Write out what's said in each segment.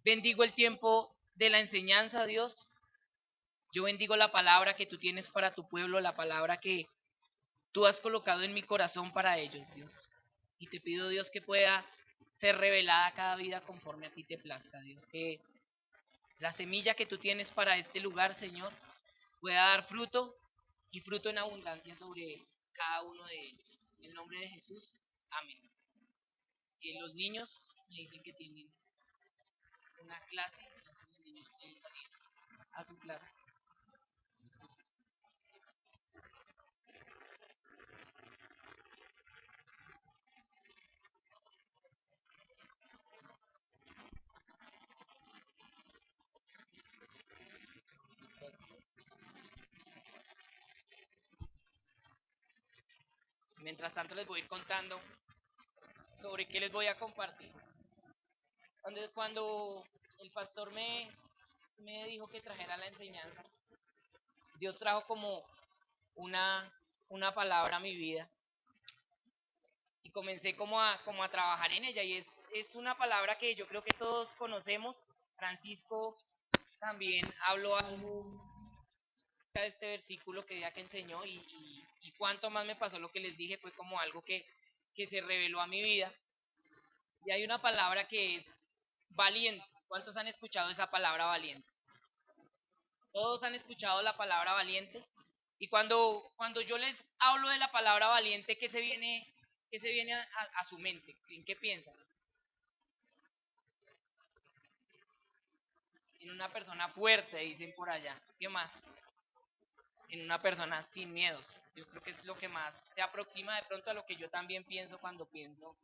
Bendigo el tiempo de la enseñanza, Dios. Yo bendigo la palabra que tú tienes para tu pueblo, la palabra que tú has colocado en mi corazón para ellos, Dios. Y te pido, Dios, que pueda ser revelada a cada vida conforme a ti te plazca, Dios. Que la semilla que tú tienes para este lugar, Señor, pueda dar fruto y fruto en abundancia sobre cada uno de ellos. En el nombre de Jesús, amén. Los niños me dicen que tienen una clase, entonces los niños pueden salir a su clase. Mientras tanto les voy a ir contando sobre qué les voy a compartir. Cuando el pastor me dijo que trajera la enseñanza, Dios trajo como una, una palabra a mi vida y comencé como a trabajar en ella, y es una palabra que yo creo que todos conocemos. Francisco también habló algo de este versículo que ya que enseñó, y cuanto más me pasó lo que les dije, fue como algo que se reveló a mi vida. Y hay una palabra que es valiente. ¿Cuántos han escuchado esa palabra valiente? Todos han escuchado la palabra valiente. Y cuando yo les hablo de la palabra valiente, ¿qué se viene a su mente? ¿En qué piensan? En una persona fuerte, dicen por allá. ¿Qué más? En una persona sin miedos. Yo creo que es lo que más se aproxima de pronto a lo que yo también pienso cuando pienso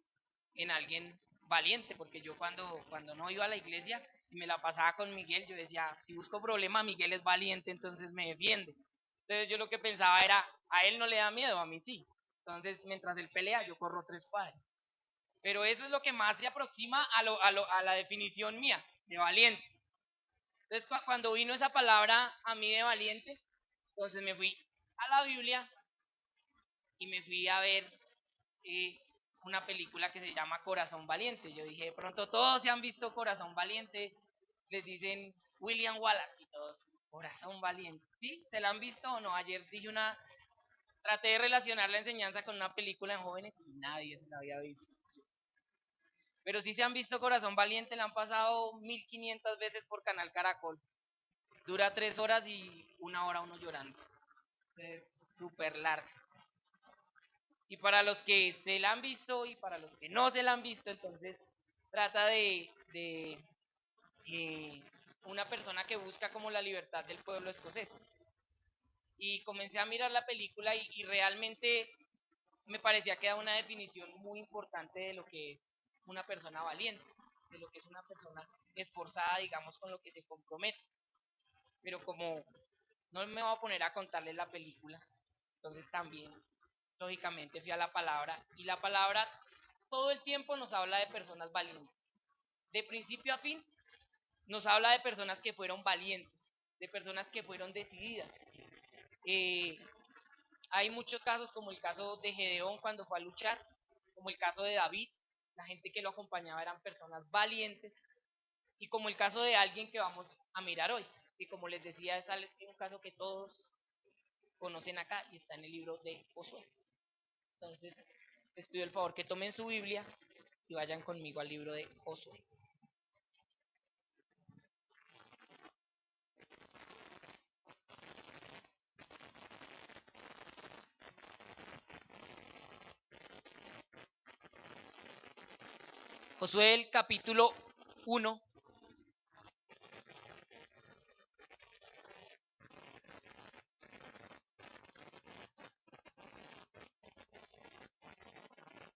en alguien valiente, porque yo cuando no iba a la iglesia y me la pasaba con Miguel, yo decía, si busco problema, Miguel es valiente, entonces me defiende. Entonces yo lo que pensaba era, a él no le da miedo, a mí sí. Entonces mientras él pelea, yo corro tres cuadras. Pero eso es lo que más se aproxima a la definición mía de valiente. Entonces cuando vino esa palabra a mí de valiente, entonces me fui a la Biblia y me fui a ver eh, una película que se llama Corazón Valiente. Yo dije, de pronto todos se han visto Corazón Valiente, les dicen William Wallace y todos, Corazón Valiente. ¿Sí? ¿Se la han visto o no? Ayer traté de relacionar la enseñanza con una película en jóvenes y nadie se la había visto. Pero sí se han visto Corazón Valiente, la han pasado 1500 veces por Canal Caracol. Dura 3 horas y 1 hora uno llorando. Es súper larga. Y para los que se la han visto y para los que no se la han visto, entonces trata de eh, una persona que busca como la libertad del pueblo escocés. Y comencé a mirar la película y realmente me parecía que era una definición muy importante de lo que es una persona valiente, de lo que es una persona esforzada, digamos, con lo que se compromete. Pero como no me voy a poner a contarles la película, entonces también, lógicamente, fui a la palabra, y la palabra todo el tiempo nos habla de personas valientes. De principio a fin, nos habla de personas que fueron valientes, de personas que fueron decididas. Eh, Hay muchos casos, como el caso de Gedeón cuando fue a luchar, como el caso de David, la gente que lo acompañaba eran personas valientes, y como el caso de alguien que vamos a mirar hoy, y como les decía, es un caso que todos conocen acá y está en el libro de Josué. Entonces, les pido el favor que tomen su Biblia y vayan conmigo al libro de Josué. Josué, el capítulo 1.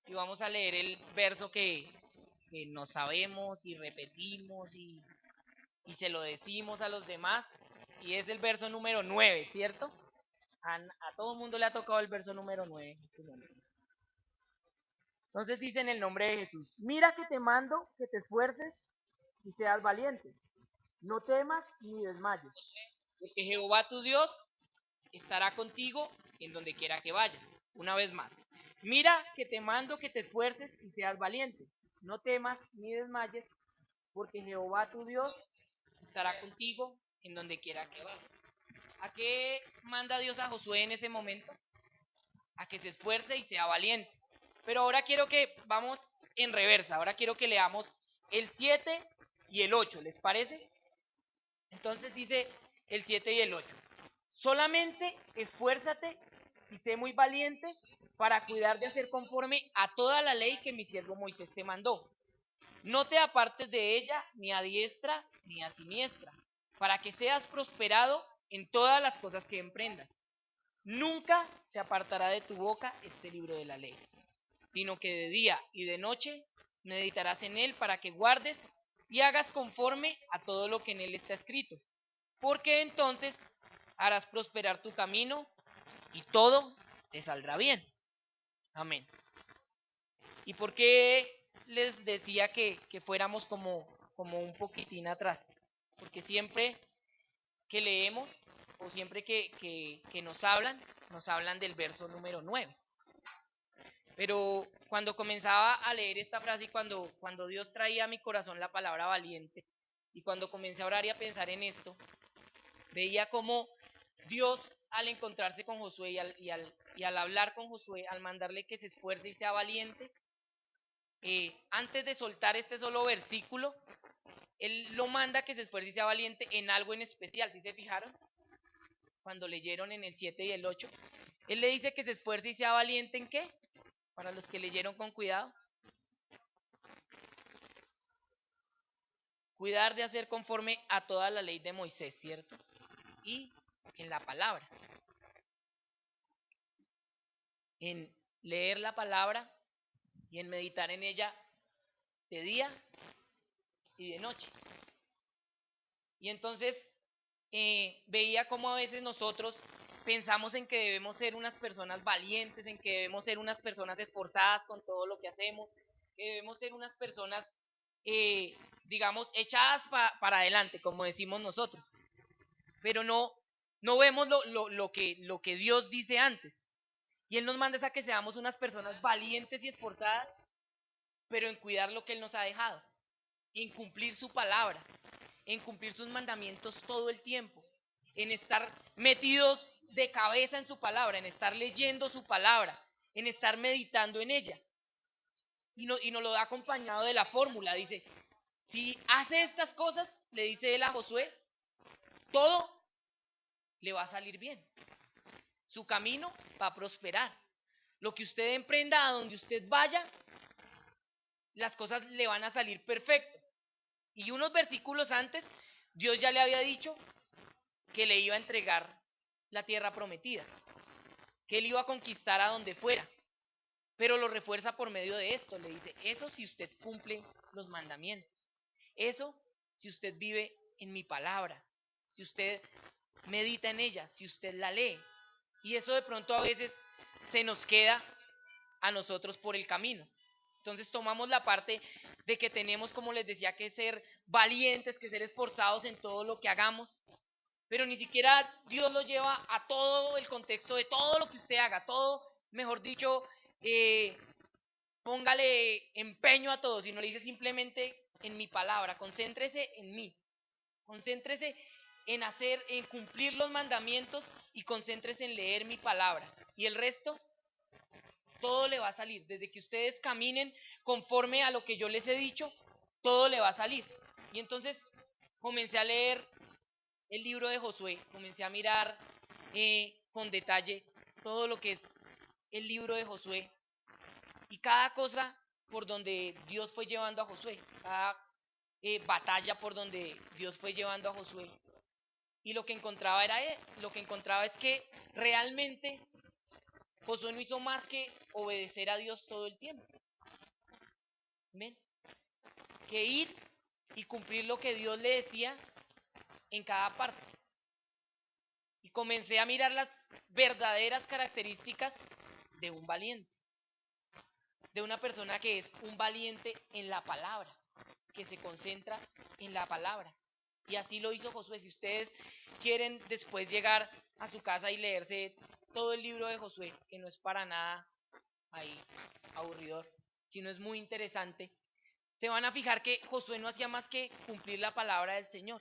Y vamos a leer el verso que no sabemos y repetimos y se lo decimos a los demás, y es el verso número 9, ¿cierto? A todo el mundo le ha tocado el verso número 9. Entonces dice en el nombre de Jesús, mira que te mando que te esfuerces y seas valiente, no temas ni desmayes, porque Jehová tu Dios estará contigo en donde quiera que vayas. Una vez más, mira que te mando que te esfuerces y seas valiente, no temas ni desmayes, porque Jehová tu Dios estará contigo en donde quiera que vayas. ¿A qué manda Dios a Josué en ese momento? A que se esfuerce y sea valiente. Pero ahora quiero que vamos en reversa, ahora quiero que leamos el 7 y el 8, ¿les parece? Entonces dice el 7 y el 8. Solamente esfuérzate y sé muy valiente para cuidar de hacer conforme a toda la ley que mi siervo Moisés te mandó. No te apartes de ella ni a diestra ni a siniestra, para que seas prosperado en todas las cosas que emprendas. Nunca se apartará de tu boca este libro de la ley, sino que de día y de noche meditarás en él para que guardes y hagas conforme a todo lo que en él está escrito, porque entonces harás prosperar tu camino y todo te saldrá bien. Amén. ¿Y por qué les decía que fuéramos como un poquitín atrás? Porque siempre que leemos o siempre que nos hablan del verso número 9. Pero cuando comenzaba a leer esta frase y cuando Dios traía a mi corazón la palabra valiente, y cuando comencé a orar y a pensar en esto, veía cómo Dios al encontrarse con Josué y al hablar con Josué, al mandarle que se esfuerce y sea valiente, antes de soltar este solo versículo, Él lo manda que se esfuerce y sea valiente en algo en especial. ¿Sí se fijaron? Cuando leyeron en el 7 y el 8, Él le dice que se esfuerce y sea valiente ¿en qué? Para los que leyeron con cuidado. Cuidar de hacer conforme a toda la ley de Moisés, ¿cierto? Y en la palabra. En leer la palabra y en meditar en ella de día y de noche. Y entonces veía cómo a veces nosotros pensamos en que debemos ser unas personas valientes, en que debemos ser unas personas esforzadas con todo lo que hacemos, que debemos ser unas personas, digamos, echadas para adelante, como decimos nosotros. Pero no vemos lo que Dios dice antes. Y Él nos manda a que seamos unas personas valientes y esforzadas, pero en cuidar lo que Él nos ha dejado, en cumplir su palabra, en cumplir sus mandamientos todo el tiempo, en estar metidos de cabeza en su palabra, en estar leyendo su palabra, en estar meditando en ella. Y nos lo da acompañado de la fórmula. Dice, si hace estas cosas, le dice él a Josué, todo le va a salir bien. Su camino va a prosperar. Lo que usted emprenda, a donde usted vaya, las cosas le van a salir perfecto. Y unos versículos antes, Dios ya le había dicho que le iba a entregar la tierra prometida, que él iba a conquistar a donde fuera, pero lo refuerza por medio de esto, le dice, eso si usted cumple los mandamientos, eso si usted vive en mi palabra, si usted medita en ella, si usted la lee, y eso de pronto a veces se nos queda a nosotros por el camino. Entonces tomamos la parte de que tenemos, como les decía, que ser valientes, que ser esforzados en todo lo que hagamos, pero ni siquiera Dios lo lleva a todo el contexto de todo lo que usted haga, todo, mejor dicho, póngale empeño a todo, sino le dice simplemente en mi palabra, concéntrese en mí, concéntrese en hacer, en cumplir los mandamientos y concéntrese en leer mi palabra. Y el resto, todo le va a salir. Desde que ustedes caminen conforme a lo que yo les he dicho, todo le va a salir. Y entonces comencé a leer el libro de Josué, comencé a mirar con detalle todo lo que es el libro de Josué y cada cosa por donde Dios fue llevando a Josué, cada batalla por donde Dios fue llevando a Josué. Y lo que encontraba lo que encontraba es que realmente Josué no hizo más que obedecer a Dios todo el tiempo. ¿Ven? Que ir y cumplir lo que Dios le decía en cada parte. Y comencé a mirar las verdaderas características de un valiente, de una persona que es un valiente en la palabra, que se concentra en la palabra. Y así lo hizo Josué. Si ustedes quieren después llegar a su casa y leerse todo el libro de Josué, que no es para nada ahí aburridor, sino es muy interesante, se van a fijar que Josué no hacía más que cumplir la palabra del Señor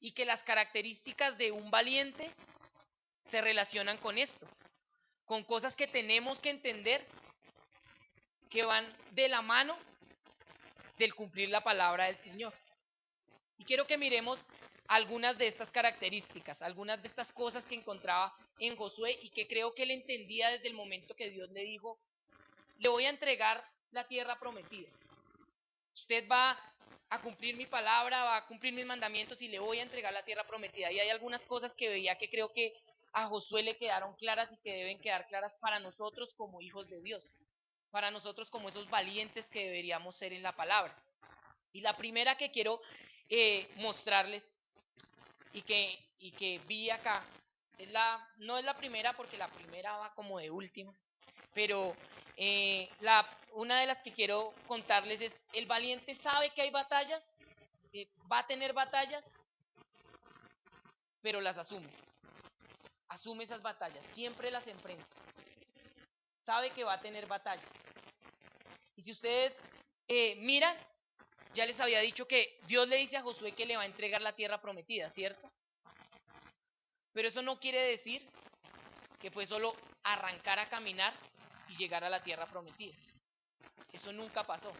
y que las características de un valiente se relacionan con esto, con cosas que tenemos que entender que van de la mano del cumplir la palabra del Señor. Y quiero que miremos algunas de estas características, algunas de estas cosas que encontraba en Josué y que creo que él entendía desde el momento que Dios le dijo, le voy a entregar la tierra prometida. Usted va a cumplir mi palabra, va a cumplir mis mandamientos y le voy a entregar la tierra prometida. Y hay algunas cosas que veía que creo que a Josué le quedaron claras y que deben quedar claras para nosotros como hijos de Dios, para nosotros como esos valientes que deberíamos ser en la palabra. Y la primera que quiero mostrarles y que vi acá, no es la primera porque la primera va como de última, pero una de las que quiero contarles es, el valiente sabe que hay batallas, va a tener batallas, pero las asume esas batallas, siempre las enfrenta, sabe que va a tener batallas. Y si ustedes miran, ya les había dicho que Dios le dice a Josué que le va a entregar la tierra prometida, ¿cierto? Pero eso no quiere decir que fue solo arrancar a caminar y llegar a la tierra prometida. Eso nunca pasó.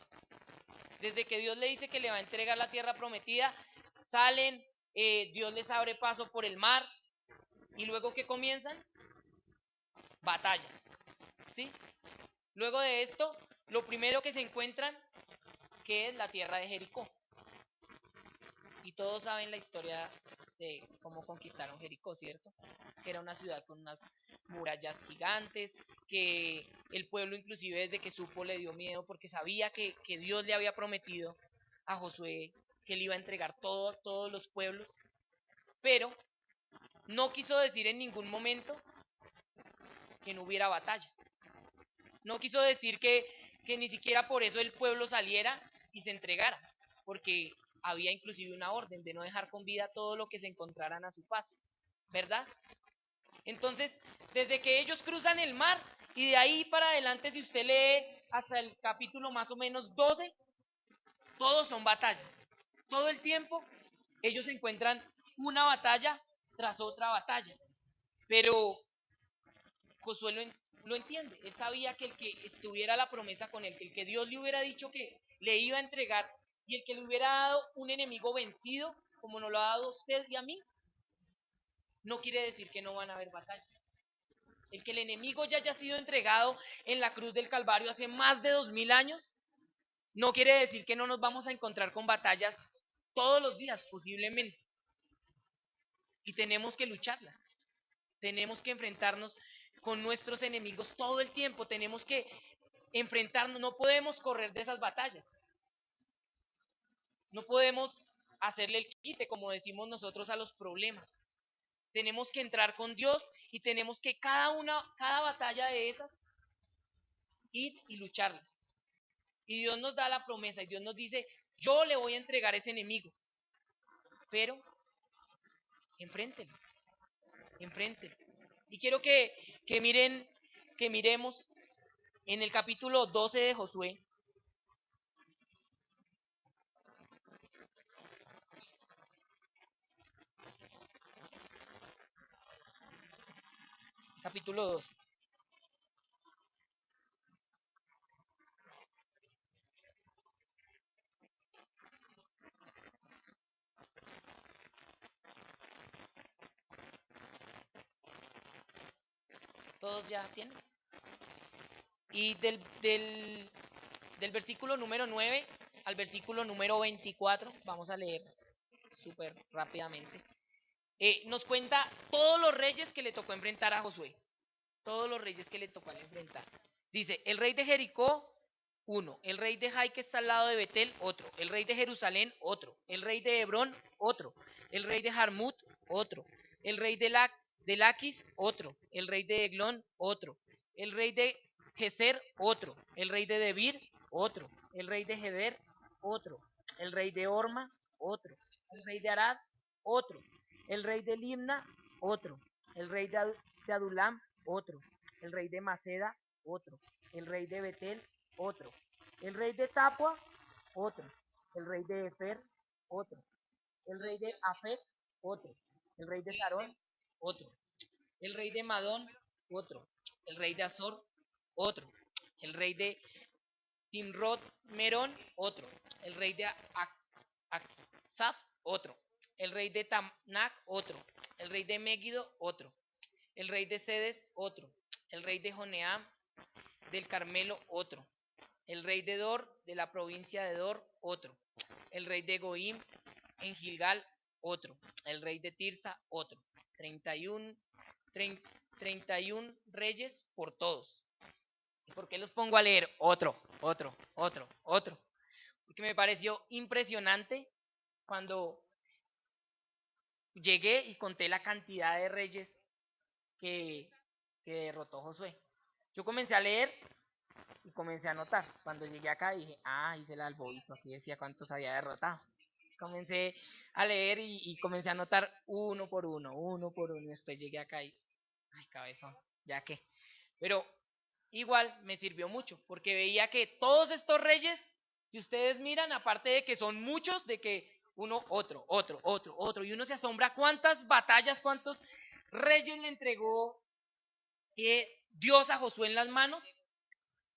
Desde que Dios le dice que le va a entregar la tierra prometida, salen, Dios les abre paso por el mar, y luego ¿qué comienzan? Batalla, ¿sí? Luego de esto, lo primero que se encuentran, que es la tierra de Jericó. Y todos saben la historia de cómo conquistaron Jericó, ¿cierto? Que era una ciudad con unas murallas gigantes, que el pueblo inclusive desde que supo le dio miedo porque sabía que Dios le había prometido a Josué que le iba a entregar todos los pueblos, pero no quiso decir en ningún momento que no hubiera batalla. No quiso decir que ni siquiera por eso el pueblo saliera y se entregara, porque había inclusive una orden de no dejar con vida todo lo que se encontraran a su paso, ¿verdad? Entonces, desde que ellos cruzan el mar y de ahí para adelante, si usted lee hasta el capítulo más o menos 12, todos son batallas. Todo el tiempo ellos encuentran una batalla tras otra batalla. Pero Josué lo entiende, él sabía que el que estuviera la promesa con él, que el que Dios le hubiera dicho que le iba a entregar y el que le hubiera dado un enemigo vencido, como nos lo ha dado a usted y a mí, no quiere decir que no van a haber batallas. El que el enemigo ya haya sido entregado en la cruz del Calvario hace más de 2000 años, no quiere decir que no nos vamos a encontrar con batallas todos los días, posiblemente. Y tenemos que lucharlas. Tenemos que enfrentarnos con nuestros enemigos todo el tiempo. Tenemos que enfrentarnos, no podemos correr de esas batallas. No podemos hacerle el quite, como decimos nosotros, a los problemas. Tenemos que entrar con Dios y tenemos que cada batalla de esas, ir y lucharla. Y Dios nos da la promesa y Dios nos dice, yo le voy a entregar a ese enemigo, pero enfréntelo, enfréntelo. Y quiero que miremos en el capítulo 12 de Josué, capítulo 12. ¿Todos ya tienen? Y del versículo número 9 al versículo número 24, vamos a leer súper rápidamente, nos cuenta todos los reyes que le tocó enfrentar a Josué. Todos los reyes que le tocó enfrentar. Dice, el rey de Jericó, uno. El rey de Jai, que está al lado de Betel, otro. El rey de Jerusalén, otro. El rey de Hebrón, otro. El rey de Jarmut, otro. El rey de Laquis, otro. El rey de Eglón, otro. El rey de Geser, otro. El rey de Debir, otro. El rey de Heder, otro. El rey de Orma, otro. El rey de Arad, otro. El rey de Limna, otro. El rey de Adulam, otro. El rey de Maceda, otro. El rey de Betel, otro. El rey de Tapua, otro. El rey de Efer, otro. El rey de Afec, otro. El rey de Sarón, otro. El rey de Madón, otro. El rey de Azor, otro. El rey de Timrod Merón, otro. El rey de Aksaf, otro. El rey de Tamnac, otro. El rey de Megiddo, otro. El rey de Sedes, otro. El rey de Joneam del Carmelo, otro. El rey de Dor, de la provincia de Dor, otro. El rey de Goim, en Gilgal, otro. El rey de Tirsa, otro. 31, 31 reyes por todos. ¿Y por qué los pongo a leer? Otro, otro, otro, otro. Porque me pareció impresionante cuando llegué y conté la cantidad de reyes que, que derrotó Josué. Yo comencé a leer y comencé a anotar. Cuando llegué acá dije, hice el alboito, aquí decía cuántos había derrotado. Comencé a leer y comencé a anotar uno por uno, y después llegué acá y, cabezón, ya que. Pero igual me sirvió mucho, porque veía que todos estos reyes, si ustedes miran, aparte de que son muchos, de que uno, otro, y uno se asombra cuántas batallas, cuántos reyes le entregó Dios a Josué en las manos.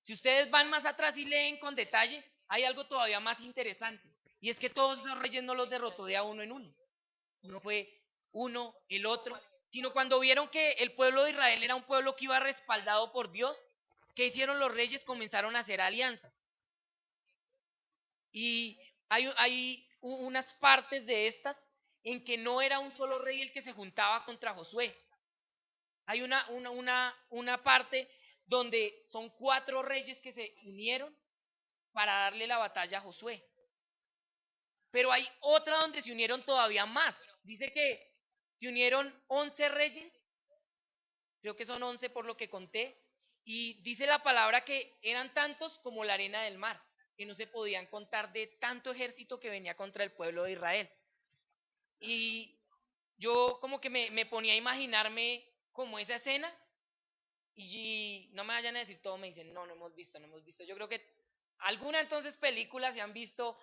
Si ustedes van más atrás y leen con detalle, hay algo todavía más interesante, y es que todos esos reyes no los derrotó de a uno en uno. No fue uno, el otro, sino cuando vieron que el pueblo de Israel era un pueblo que iba respaldado por Dios, ¿qué hicieron los reyes? Comenzaron a hacer alianzas. Y hay unas partes de estas en que no era un solo rey el que se juntaba contra Josué. Hay una parte donde son 4 reyes que se unieron para darle la batalla a Josué. Pero hay otra donde se unieron todavía más. Dice que se unieron 11 reyes, creo que son 11 por lo que conté, y dice la palabra que eran tantos como la arena del mar, que no se podían contar de tanto ejército que venía contra el pueblo de Israel. Y yo como que me ponía a imaginarme como esa escena, y no me vayan a decir todo, me dicen, no hemos visto. Yo creo que alguna entonces película se han visto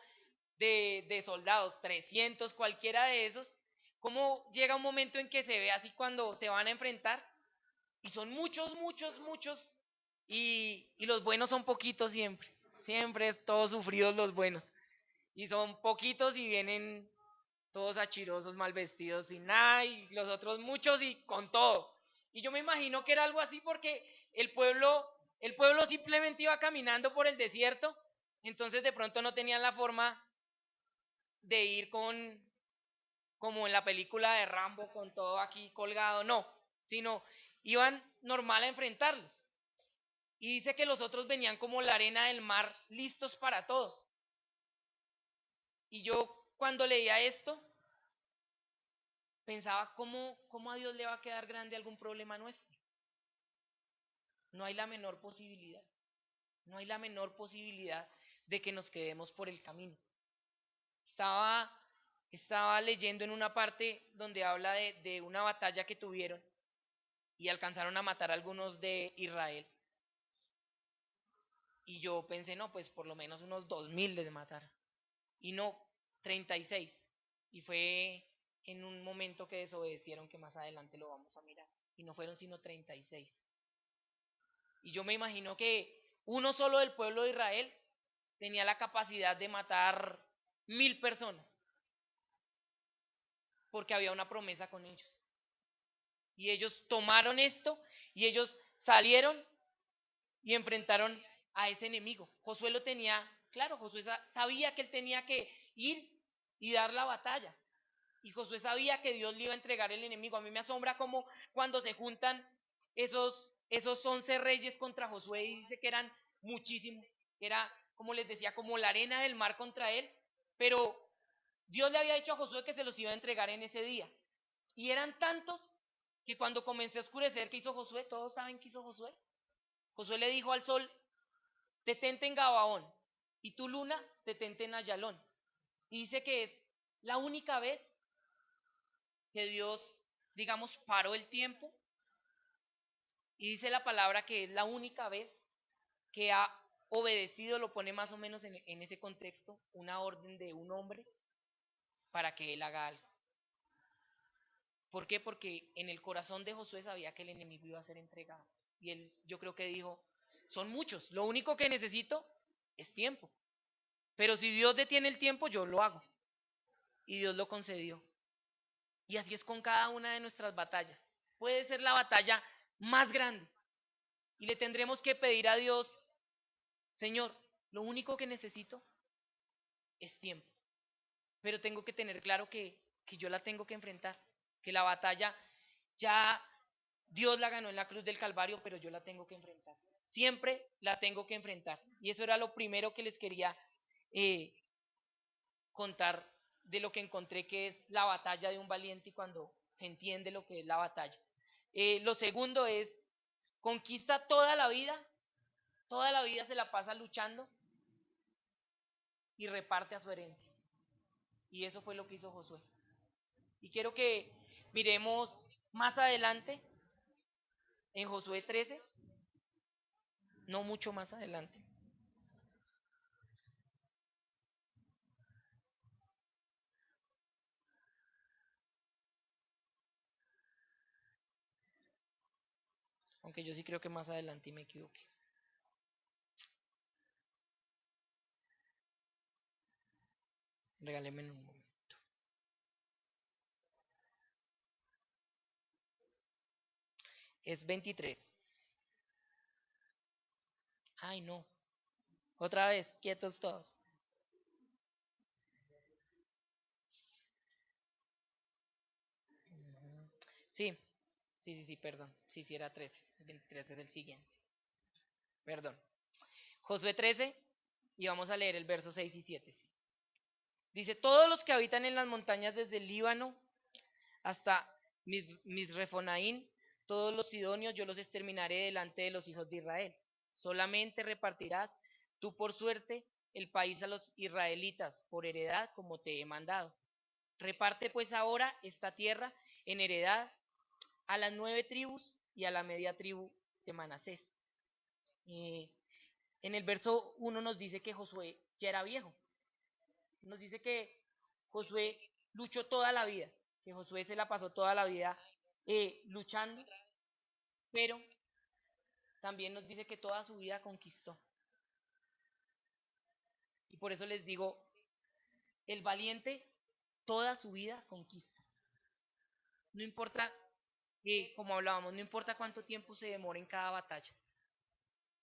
de soldados, 300, cualquiera de esos, cómo llega un momento en que se ve así cuando se van a enfrentar, y son muchos, y los buenos son poquitos siempre todos sufridos los buenos, y son poquitos y vienen todos achirosos, mal vestidos, y nada, y los otros muchos y con todo. Y yo me imagino que era algo así porque el pueblo simplemente iba caminando por el desierto, entonces de pronto no tenían la forma de ir como en la película de Rambo, con todo aquí colgado, no, sino iban normal a enfrentarlos. Y dice que los otros venían como la arena del mar, listos para todo. Y yo cuando leía esto, pensaba cómo a Dios le va a quedar grande algún problema nuestro. No hay la menor posibilidad. No hay la menor posibilidad de que nos quedemos por el camino. Estaba leyendo en una parte donde habla de una batalla que tuvieron y alcanzaron a matar a algunos de Israel. Y yo pensé, no, pues por lo menos unos 2000 les mataron. Y no, 36. Y fue en un momento que desobedecieron, que más adelante lo vamos a mirar. Y no fueron sino 36. Y yo me imagino que uno solo del pueblo de Israel tenía la capacidad de matar 1000 personas, porque había una promesa con ellos. Y ellos tomaron esto y ellos salieron y enfrentaron a ese enemigo. Josué lo tenía claro, Josué sabía que él tenía que ir y dar la batalla. Y Josué sabía que Dios le iba a entregar el enemigo. A mí me asombra cómo cuando se juntan esos 11 reyes contra Josué, y dice que eran muchísimos, que era, como les decía, como la arena del mar contra él, pero Dios le había dicho a Josué que se los iba a entregar en ese día. Y eran tantos que cuando comenzó a oscurecer, ¿qué hizo Josué? Todos saben qué hizo Josué. Josué le dijo al sol, detente en Gabaón, y tu luna, detente en Ayalón. Y dice que es la única vez que Dios, digamos, paró el tiempo, y dice la palabra que es la única vez que ha obedecido, lo pone más o menos en ese contexto, una orden de un hombre para que él haga algo. ¿Por qué? Porque en el corazón de Josué sabía que el enemigo iba a ser entregado. Y él, yo creo que dijo, son muchos, lo único que necesito es tiempo. Pero si Dios detiene el tiempo, yo lo hago. Y Dios lo concedió. Y así es con cada una de nuestras batallas. Puede ser la batalla más grande. Y le tendremos que pedir a Dios, Señor, lo único que necesito es tiempo. Pero tengo que tener claro que yo la tengo que enfrentar. Que la batalla ya Dios la ganó en la cruz del Calvario, pero yo la tengo que enfrentar. Siempre la tengo que enfrentar. Y eso era lo primero que les quería eh, contar de lo que encontré que es la batalla de un valiente y cuando se entiende lo que es la batalla. Lo segundo es, conquista toda la vida se la pasa luchando y reparte a su herencia. Y eso fue lo que hizo Josué. Y quiero que miremos más adelante en Josué 13, no mucho más adelante. Aunque yo sí creo que más adelante y me equivoqué. Regálenme un momento. Es 23. Ay, no. Otra vez, quietos todos. Sí, sí, perdón. Sí, sí, era 13. El 23 es el siguiente. Perdón. Josué 13, y vamos a leer el verso 6 y 7. Sí. Dice, todos los que habitan en las montañas desde el Líbano hasta Misrefonaín, todos los sidonios yo los exterminaré delante de los hijos de Israel. Solamente repartirás tú por suerte el país a los israelitas por heredad como te he mandado. Reparte pues ahora esta tierra en heredad a las 9 tribus y a la media tribu de Manasés. Eh, en el verso 1 nos dice que Josué ya era viejo. Nos dice que Josué luchó toda la vida, que Josué se la pasó toda la vida luchando, pero también nos dice que toda su vida conquistó. Y por eso les digo, el valiente toda su vida conquista. No importa, como hablábamos, no importa cuánto tiempo se demore en cada batalla,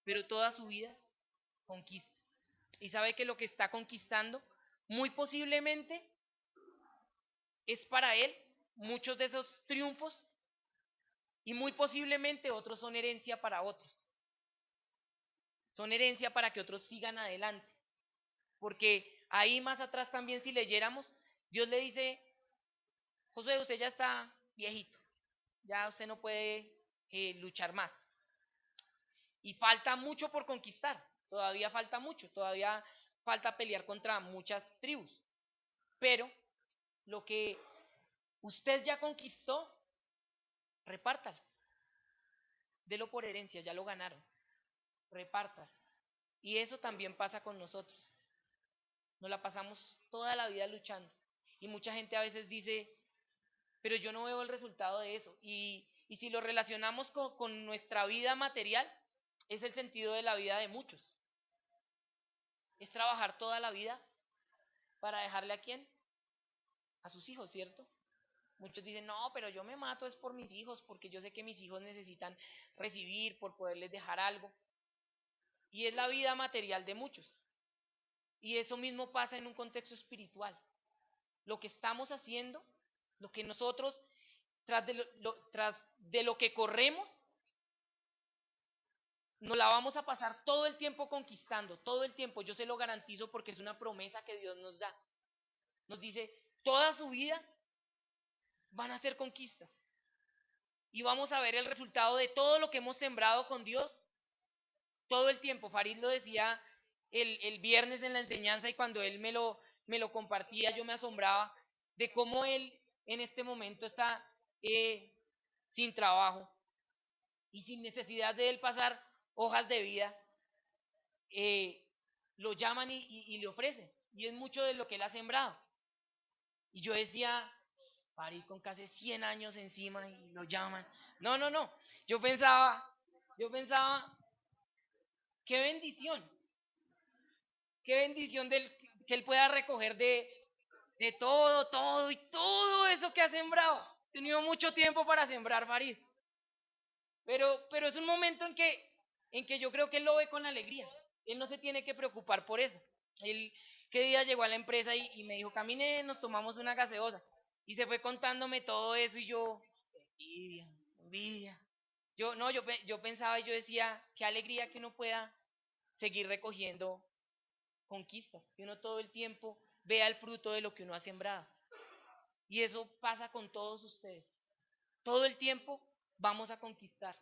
pero toda su vida conquista. Y sabe que lo que está conquistando, muy posiblemente, es para él muchos de esos triunfos y muy posiblemente otros son herencia para otros. Son herencia para que otros sigan adelante. Porque ahí más atrás también si leyéramos, Dios le dice, Josué, usted ya está viejito, ya usted no puede luchar más. Y falta mucho por conquistar, todavía falta mucho, todavía falta pelear contra muchas tribus. Pero lo que usted ya conquistó, repártalo. Delo por herencia, ya lo ganaron. Reparta. Y eso también pasa con nosotros. Nos la pasamos toda la vida luchando. Y mucha gente a veces dice, pero yo no veo el resultado de eso. Y si lo relacionamos con nuestra vida material, es el sentido de la vida de muchos. Es trabajar toda la vida para dejarle a quién? A sus hijos, ¿cierto? Muchos dicen, no, pero yo me mato es por mis hijos, porque yo sé que mis hijos necesitan recibir, por poderles dejar algo. Y es la vida material de muchos. Y eso mismo pasa en un contexto espiritual. Lo que estamos haciendo, lo que nosotros, tras de lo que corremos, nos la vamos a pasar todo el tiempo conquistando, todo el tiempo, yo se lo garantizo porque es una promesa que Dios nos da. Nos dice, toda su vida van a ser conquistas. Y vamos a ver el resultado de todo lo que hemos sembrado con Dios todo el tiempo. Farid lo decía el viernes en la enseñanza y cuando él me lo compartía, yo me asombraba de cómo él en este momento está sin trabajo y sin necesidad de él pasar hojas de vida. eh, lo llaman y le ofrecen. Y es mucho de lo que él ha sembrado. Y yo decía, Farid con casi 100 años encima y lo llaman. No, no, no. Yo pensaba, qué bendición, qué bendición que él pueda recoger de todo, todo y todo eso que ha sembrado. He tenido mucho tiempo para sembrar, Farid. Pero es un momento en que yo creo que él lo ve con alegría. Él no se tiene que preocupar por eso. Él, ¿qué día llegó a la empresa y me dijo, camine, nos tomamos una gaseosa? Y se fue contándome todo eso y yo, envidia, envidia. Yo, no, yo pensaba y yo decía, qué alegría que uno pueda seguir recogiendo conquistas, que uno todo el tiempo vea el fruto de lo que uno ha sembrado. Y eso pasa con todos ustedes. Todo el tiempo vamos a conquistar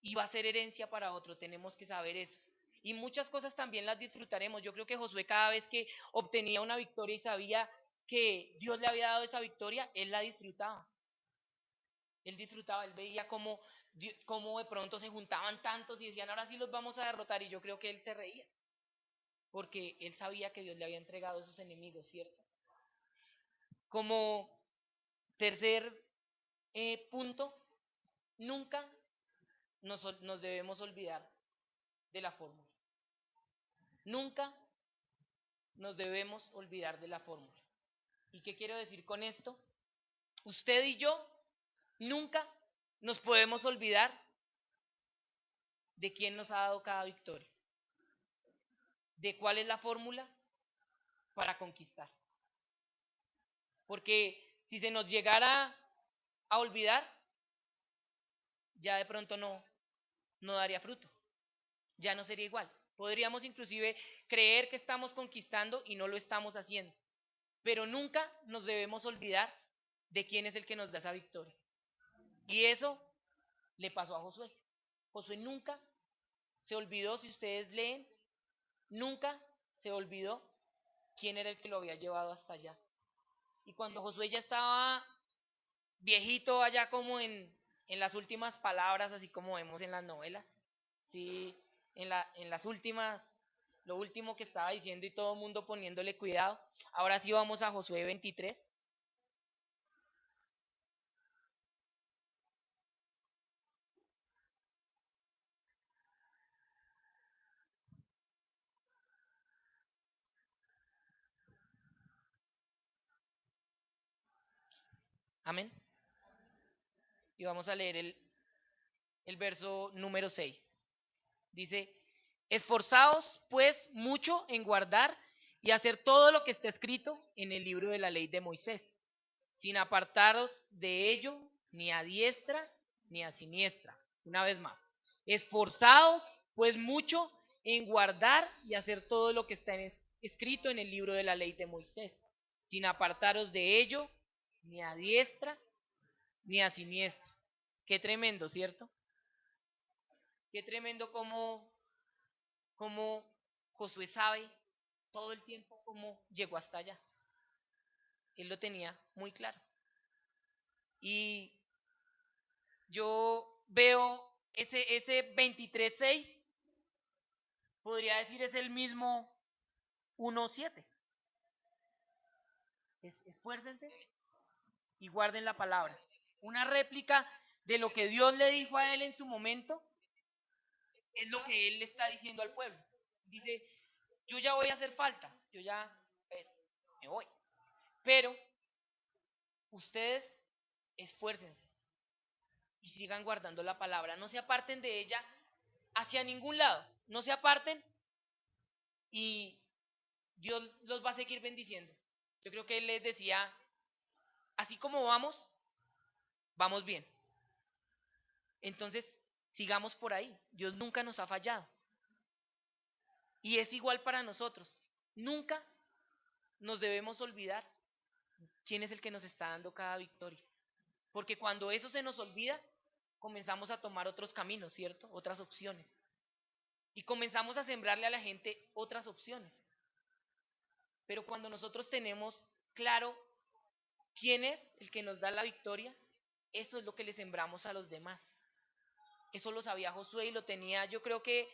y va a ser herencia para otro, tenemos que saber eso. Y muchas cosas también las disfrutaremos. Yo creo que Josué cada vez que obtenía una victoria y sabía que Dios le había dado esa victoria, él la disfrutaba. Él disfrutaba, él veía cómo de pronto se juntaban tantos y decían, ahora sí los vamos a derrotar. Y yo creo que él se reía, porque él sabía que Dios le había entregado a esos enemigos, ¿cierto? Como tercer punto, nunca nos debemos olvidar de la fórmula. Nunca nos debemos olvidar de la fórmula. ¿Y qué quiero decir con esto? Usted y yo nunca nos podemos olvidar de quién nos ha dado cada victoria, de cuál es la fórmula para conquistar. Porque si se nos llegara a olvidar, ya de pronto no daría fruto, ya no sería igual. Podríamos inclusive creer que estamos conquistando y no lo estamos haciendo. Pero nunca nos debemos olvidar de quién es el que nos da esa victoria. Y eso le pasó a Josué. Josué nunca se olvidó, si ustedes leen, nunca se olvidó quién era el que lo había llevado hasta allá. Y cuando Josué ya estaba viejito, allá como en las últimas palabras, así como vemos en las novelas, sí, en las últimas, lo último que estaba diciendo y todo el mundo poniéndole cuidado. Ahora sí vamos a Josué 23. Amén. Y vamos a leer el verso número 6. Dice, esforzaos pues mucho en guardar y hacer todo lo que está escrito en el libro de la ley de Moisés, sin apartaros de ello ni a diestra ni a siniestra. Una vez más, esforzaos pues mucho en guardar y hacer todo lo que está escrito en el libro de la ley de Moisés, sin apartaros de ello ni a diestra ni a siniestra. Qué tremendo, ¿cierto? Qué tremendo como Josué sabe todo el tiempo cómo llegó hasta allá. Él lo tenía muy claro. Y yo veo ese 23:6, podría decir es el mismo 1:7. Esfuércense y guarden la palabra. Una réplica de lo que Dios le dijo a él en su momento es lo que él le está diciendo al pueblo. Dice, yo ya voy a hacer falta, yo ya pues, me voy. Pero ustedes esfuércense y sigan guardando la palabra. No se aparten de ella hacia ningún lado. No se aparten y Dios los va a seguir bendiciendo. Yo creo que Él les decía, así como vamos bien. Entonces, sigamos por ahí. Dios nunca nos ha fallado. Y es igual para nosotros. Nunca nos debemos olvidar quién es el que nos está dando cada victoria. Porque cuando eso se nos olvida, comenzamos a tomar otros caminos, ¿cierto? Otras opciones. Y comenzamos a sembrarle a la gente otras opciones. Pero cuando nosotros tenemos claro quién es el que nos da la victoria, eso es lo que le sembramos a los demás. Eso lo sabía Josué y lo tenía. Yo creo que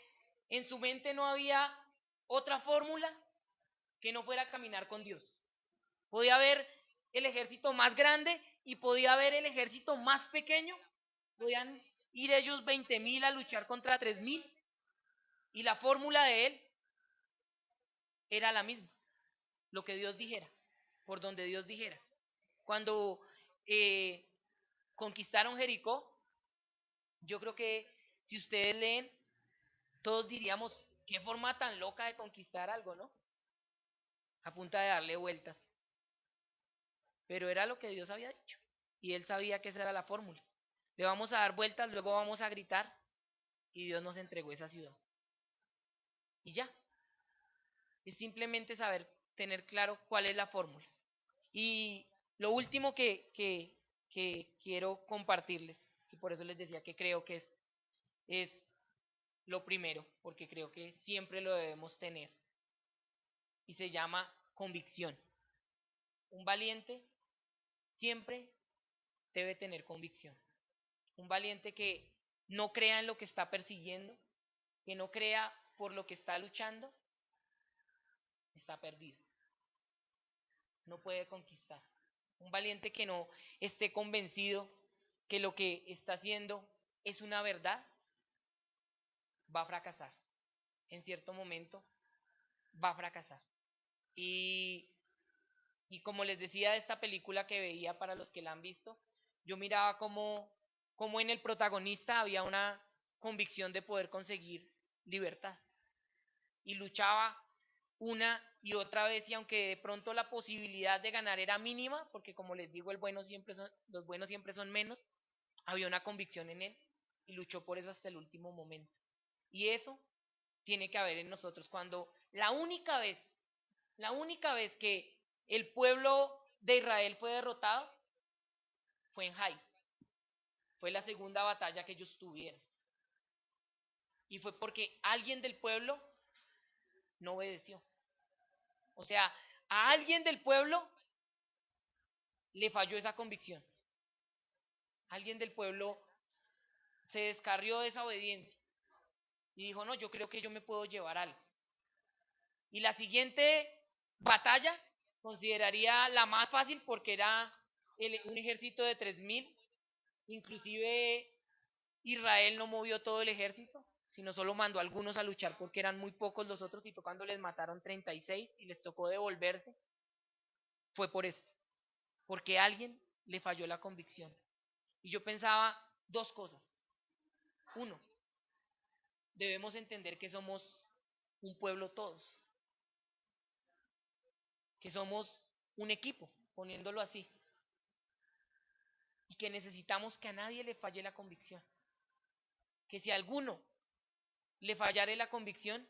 en su mente no había otra fórmula que no fuera caminar con Dios. Podía haber el ejército más grande y podía haber el ejército más pequeño. Podían ir ellos 20.000 a luchar contra 3.000 y la fórmula de él era la misma. Lo que Dios dijera, por donde Dios dijera. Cuando eh, conquistaron Jericó, yo creo que si ustedes leen, todos diríamos, qué forma tan loca de conquistar algo, ¿no? A punta de darle vueltas. Pero era lo que Dios había dicho. Y él sabía que esa era la fórmula. Le vamos a dar vueltas, luego vamos a gritar y Dios nos entregó esa ciudad. Y ya. Es simplemente saber, tener claro cuál es la fórmula. Y lo último que quiero compartirles, y por eso les decía que creo que es lo primero, porque creo que siempre lo debemos tener, y se llama convicción. Un valiente siempre debe tener convicción. Un valiente que no crea en lo que está persiguiendo, que no crea por lo que está luchando, está perdido. No puede conquistar. Un valiente que no esté convencido que lo que está haciendo es una verdad, va a fracasar. En cierto momento va a fracasar. Y, y como les decía de esta película que veía para los que la han visto, yo miraba como en el protagonista había una convicción de poder conseguir libertad. Y luchaba una y otra vez, y aunque de pronto la posibilidad de ganar era mínima, porque como les digo, los buenos siempre son menos, había una convicción en él y luchó por eso hasta el último momento. Y eso tiene que haber en nosotros. Cuando la única vez que el pueblo de Israel fue derrotado fue en Jai. Fue la segunda batalla que ellos tuvieron. Y fue porque alguien del pueblo no obedeció. O sea, a alguien del pueblo le falló esa convicción. Alguien del pueblo se descarrió de esa obediencia y dijo, no, yo creo que yo me puedo llevar algo. Y la siguiente batalla consideraría la más fácil porque era un ejército de 3.000. Inclusive Israel no movió todo el ejército, sino solo mandó a algunos a luchar porque eran muy pocos los otros, y fue cuando les mataron 36 y les tocó devolverse. Fue por esto, porque a alguien le falló la convicción. Y yo pensaba dos cosas. Uno, debemos entender que somos un pueblo todos, que somos un equipo, poniéndolo así, y que necesitamos que a nadie le falle la convicción. Que si a alguno le fallare la convicción,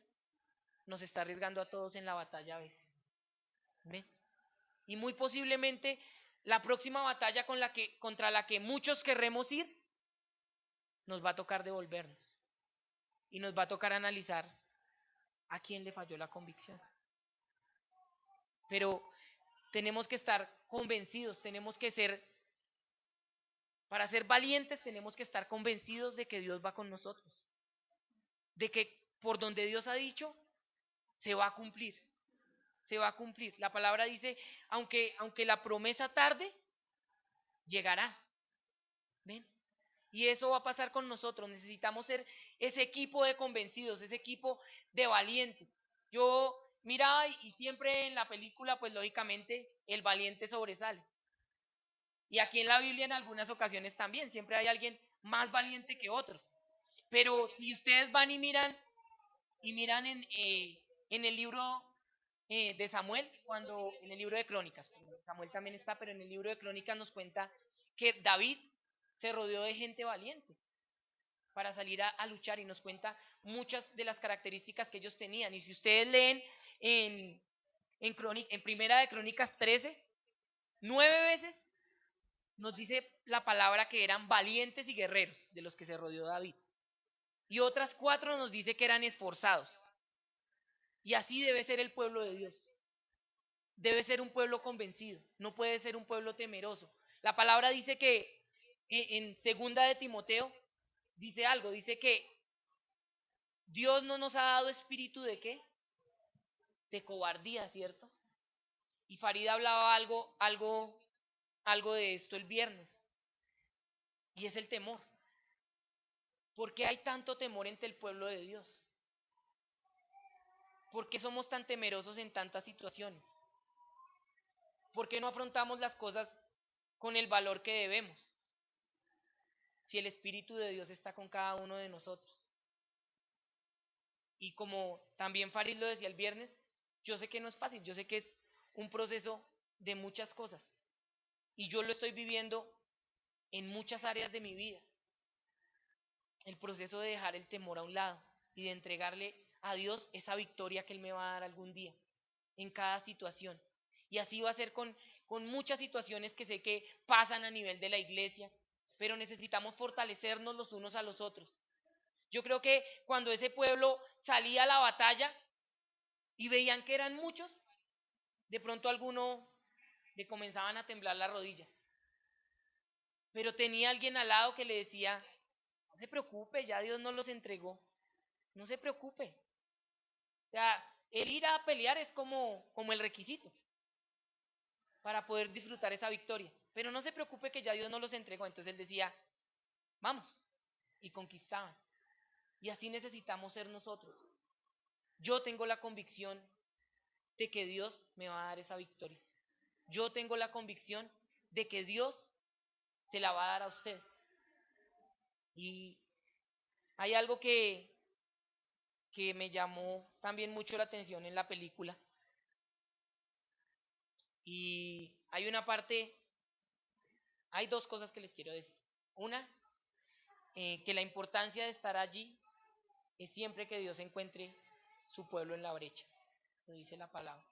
nos está arriesgando a todos en la batalla a veces. ¿Ve? Y muy posiblemente la próxima batalla contra la que muchos querremos ir, nos va a tocar devolvernos. Y nos va a tocar analizar a quién le falló la convicción. Pero tenemos que estar convencidos, para ser valientes tenemos que estar convencidos de que Dios va con nosotros. De que por donde Dios ha dicho, se va a cumplir. Se va a cumplir. La palabra dice, aunque la promesa tarde, llegará. ¿Ven? Y eso va a pasar con nosotros. Necesitamos ser ese equipo de convencidos, ese equipo de valientes. Yo miraba y siempre en la película, pues lógicamente, el valiente sobresale. Y aquí en la Biblia en algunas ocasiones también, siempre hay alguien más valiente que otros. Pero si ustedes van y miran en el libro de Samuel, en el libro de Crónicas, Samuel también está, pero en el libro de Crónicas nos cuenta que David se rodeó de gente valiente para salir a luchar, y nos cuenta muchas de las características que ellos tenían. Y si ustedes leen en Primera de Crónicas 13, 9 veces nos dice la palabra que eran valientes y guerreros de los que se rodeó David. Y otras 4 nos dice que eran esforzados. Y así debe ser el pueblo de Dios. Debe ser un pueblo convencido, no puede ser un pueblo temeroso. La palabra dice que en segunda de Timoteo dice algo, dice que Dios no nos ha dado espíritu de ¿qué? de cobardía, ¿cierto? Y Farid hablaba algo de esto el viernes, y es el temor. ¿Por qué hay tanto temor entre el pueblo de Dios? ¿Por qué somos tan temerosos en tantas situaciones? ¿Por qué no afrontamos las cosas con el valor que debemos? Si el Espíritu de Dios está con cada uno de nosotros. Y como también Farid lo decía el viernes, yo sé que no es fácil, yo sé que es un proceso de muchas cosas. Y yo lo estoy viviendo en muchas áreas de mi vida. El proceso de dejar el temor a un lado y de entregarle a Dios esa victoria que Él me va a dar algún día, en cada situación. Y así va a ser con muchas situaciones que sé que pasan a nivel de la iglesia, pero necesitamos fortalecernos los unos a los otros. Yo creo que cuando ese pueblo salía a la batalla y veían que eran muchos, de pronto a alguno le comenzaban a temblar las rodillas. Pero tenía alguien al lado que le decía, no se preocupe, ya Dios nos los entregó, no se preocupe. O sea, el ir a pelear es como el requisito para poder disfrutar esa victoria. Pero no se preocupe que ya Dios nos los entregó. Entonces él decía, vamos, y conquistaban. Y así necesitamos ser nosotros. Yo tengo la convicción de que Dios me va a dar esa victoria. Yo tengo la convicción de que Dios se la va a dar a usted. Y hay algo que me llamó también mucho la atención en la película. Y hay una parte, hay dos cosas que les quiero decir. Una, que la importancia de estar allí es siempre que Dios encuentre su pueblo en la brecha, lo dice la palabra.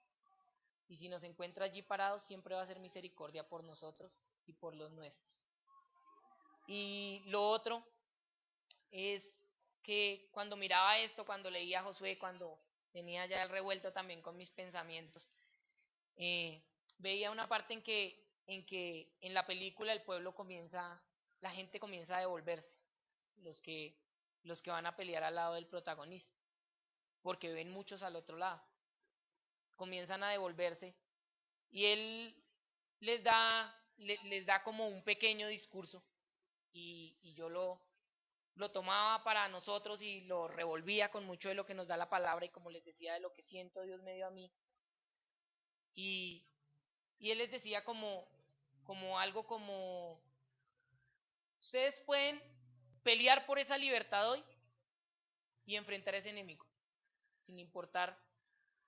Y si nos encuentra allí parados, siempre va a ser misericordia por nosotros y por los nuestros. Y lo otro es que cuando miraba esto, cuando leía a Josué, cuando tenía ya el revuelto también con mis pensamientos, eh, veía una parte en que en la película el pueblo comienza, la gente comienza a devolverse, los que, los que van a pelear al lado del protagonista, porque ven muchos al otro lado, comienzan a devolverse y él les da como un pequeño discurso y yo lo tomaba para nosotros y lo revolvía con mucho de lo que nos da la palabra y como les decía de lo que siento Dios me dio a mí y, y él les decía como algo como ustedes pueden pelear por esa libertad hoy y enfrentar a ese enemigo sin importar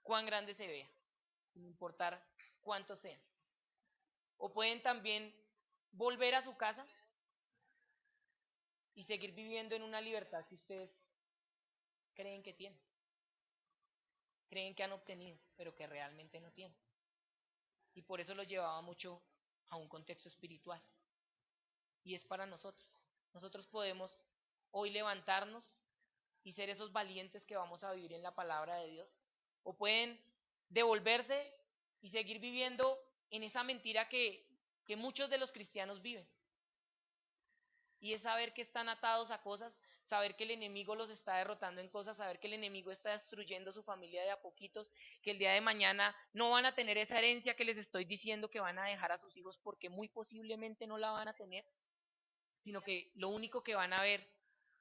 cuán grande se vea, sin importar cuánto sea. O pueden también volver a su casa y seguir viviendo en una libertad que ustedes creen que tienen, creen que han obtenido, pero que realmente no tienen. Y por eso lo llevaba mucho a un contexto espiritual. Y es para nosotros. Nosotros podemos hoy levantarnos y ser esos valientes que vamos a vivir en la palabra de Dios. O pueden devolverse y seguir viviendo en esa mentira que muchos de los cristianos viven. Y es saber que están atados a cosas, saber que el enemigo los está derrotando en cosas, saber que el enemigo está destruyendo su familia de a poquitos, que el día de mañana no van a tener esa herencia que les estoy diciendo que van a dejar a sus hijos porque muy posiblemente no la van a tener, sino que lo único que van a ver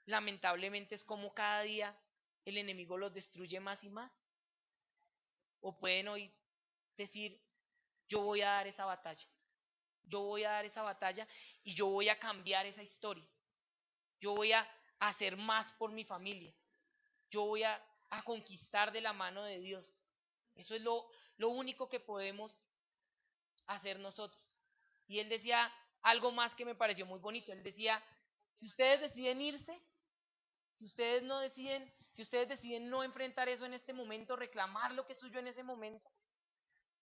lamentablemente es cómo cada día el enemigo los destruye más y más. O pueden hoy decir, yo voy a dar esa batalla, yo voy a dar esa batalla y yo voy a cambiar esa historia. Yo voy a hacer más por mi familia. Yo voy a conquistar de la mano de Dios. Eso es lo único que podemos hacer nosotros. Y él decía algo más que me pareció muy bonito. Él decía, si ustedes deciden irse, si ustedes deciden no enfrentar eso en este momento, reclamar lo que es suyo en ese momento,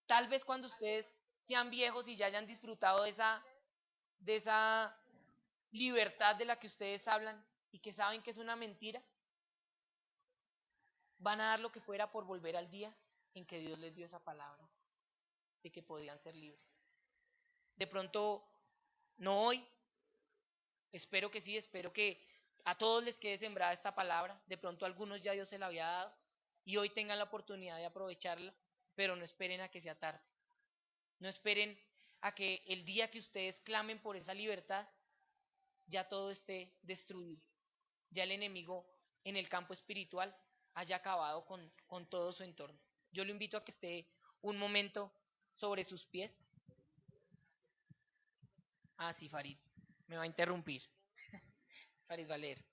tal vez cuando ustedes sean viejos y ya hayan disfrutado de esa libertad de la que ustedes hablan y que saben que es una mentira, van a dar lo que fuera por volver al día en que Dios les dio esa palabra, de que podían ser libres. De pronto, no hoy, espero que sí, espero que a todos les quede sembrada esta palabra, de pronto a algunos ya Dios se la había dado, y hoy tengan la oportunidad de aprovecharla, pero no esperen a que sea tarde. No esperen a que el día que ustedes clamen por esa libertad ya todo esté destruido, ya el enemigo en el campo espiritual haya acabado con todo su entorno. Yo lo invito a que esté un momento sobre sus pies. Ah, sí, Farid, me va a interrumpir. Farid va a leer.